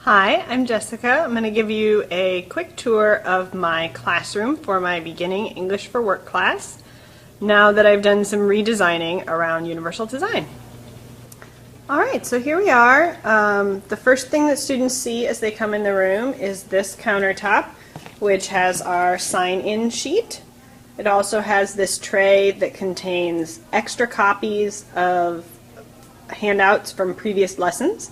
Hi, I'm Jessica. I'm going to give you a quick tour of my classroom for my beginning English for Work class now that I've done some redesigning around universal design. Alright, so here we are. The first thing that students see as they come in the room is this countertop, which has our sign-in sheet. It also has this tray that contains extra copies of handouts from previous lessons.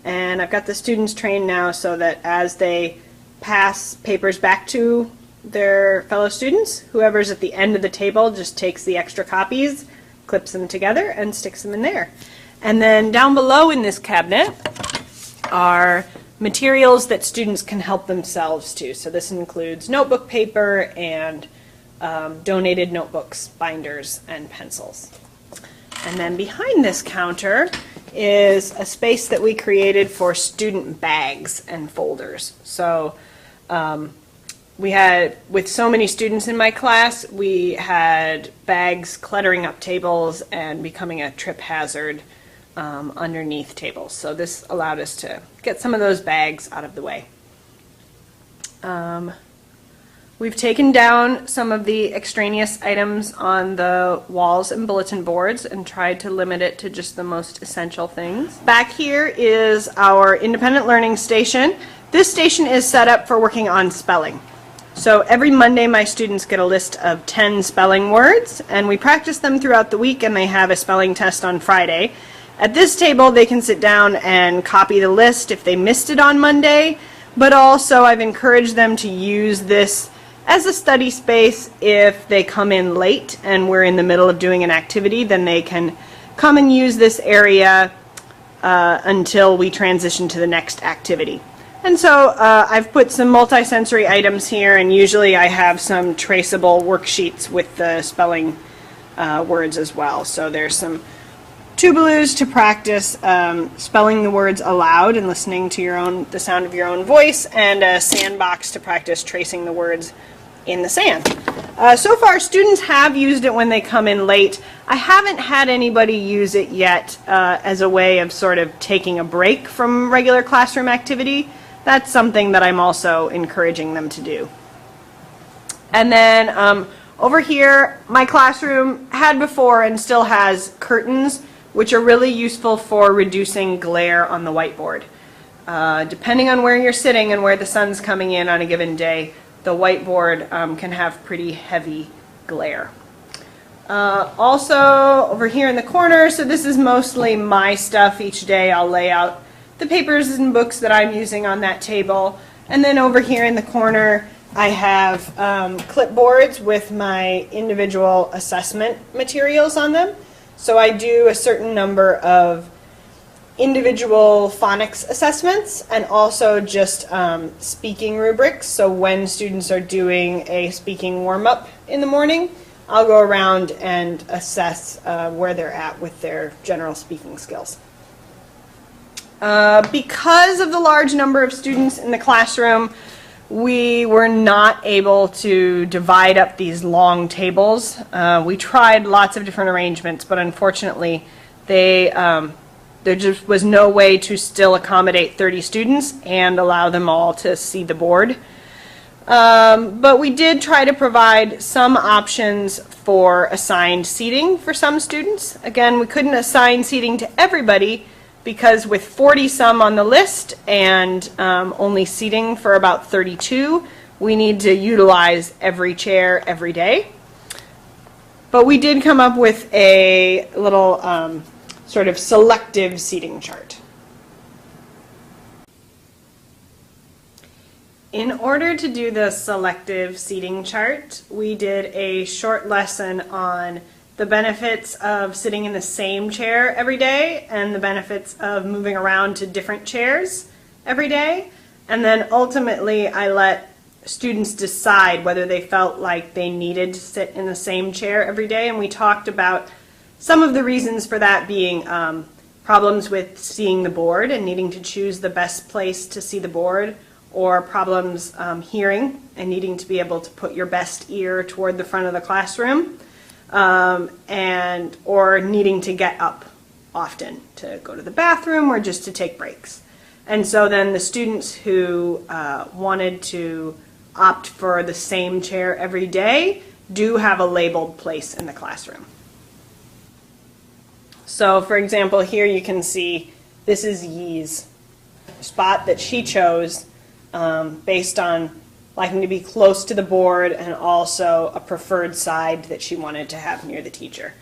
And I've got the students trained now so that as they pass papers back to their fellow students, whoever's at the end of the table just takes the extra copies, clips them together, and sticks them in there. And then down below in this cabinet are materials that students can help themselves to. So this includes notebook paper and donated notebooks, binders, and pencils. And then behind this counter is a space that we created for student bags and folders. So we had, with so many students in my class, we had bags cluttering up tables and becoming a trip hazard underneath tables. So this allowed us to get some of those bags out of the way. We've taken down some of the extraneous items on the walls and bulletin boards and tried to limit it to just the most essential things. Back here is our independent learning station. This station is set up for working on spelling. So every Monday my students get a list of 10 spelling words and we practice them throughout the week, and they have a spelling test on Friday. At this table they can sit down and copy the list if they missed it on Monday, but also I've encouraged them to use this as a study space. If they come in late and we're in the middle of doing an activity, then they can come and use this area until we transition to the next activity. And so I've put some multi-sensory items here, and usually I have some traceable worksheets with the spelling words as well. So there's some tubaloos to practice spelling the words aloud and listening to the sound of your own voice, and a sandbox to practice tracing the words in the sand. So far students have used it when they come in late. I haven't had anybody use it yet as a way of sort of taking a break from regular classroom activity. That's something that I'm also encouraging them to do. And then over here, my classroom had before and still has curtains, which are really useful for reducing glare on the whiteboard. Depending on where you're sitting and where the sun's coming in on a given day, the whiteboard can have pretty heavy glare. Also over here in the corner, so this is mostly my stuff. Each day I'll lay out the papers and books that I'm using on that table. And then over here in the corner I have clipboards with my individual assessment materials on them. So I do a certain number of individual phonics assessments and also just speaking rubrics. So when students are doing a speaking warm-up in the morning, I'll go around and assess where they're at with their general speaking skills. Because of the large number of students in the classroom, we were not able to divide up these long tables. We tried lots of different arrangements, but unfortunately there just was no way to still accommodate 30 students and allow them all to see the board. But we did try to provide some options for assigned seating for some students. Again, we couldn't assign seating to everybody because with 40 some on the list and only seating for about 32, we need to utilize every chair every day. But we did come up with a little sort of selective seating chart. In order to do the selective seating chart, we did a short lesson on the benefits of sitting in the same chair every day and the benefits of moving around to different chairs every day. And then ultimately I let students decide whether they felt like they needed to sit in the same chair every day, and we talked about some of the reasons for that being problems with seeing the board and needing to choose the best place to see the board, or problems hearing and needing to be able to put your best ear toward the front of the classroom, or needing to get up often to go to the bathroom or just to take breaks. And so then the students who wanted to opt for the same chair every day do have a labeled place in the classroom. So for example, here you can see this is Yi's spot that she chose based on liking to be close to the board and also a preferred side that she wanted to have near the teacher.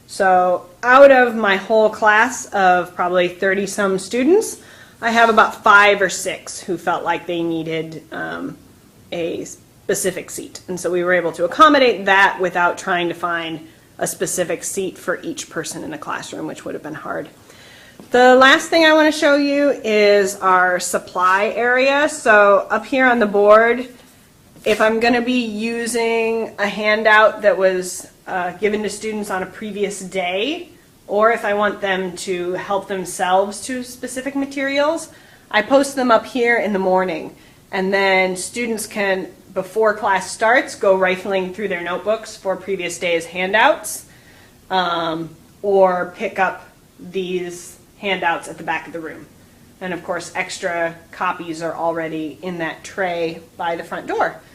So out of my whole class of probably 30-some students, I have about 5 or 6 who felt like they needed a specific seat. And so we were able to accommodate that without trying to find a specific seat for each person in the classroom, which would have been hard. The last thing I want to show you is our supply area. So up here on the board, if I'm going to be using a handout that was given to students on a previous day, or if I want them to help themselves to specific materials, I post them up here in the morning. And then students can, before class starts, go rifling through their notebooks for previous day's handouts, or pick up these handouts at the back of the room. And of course, extra copies are already in that tray by the front door.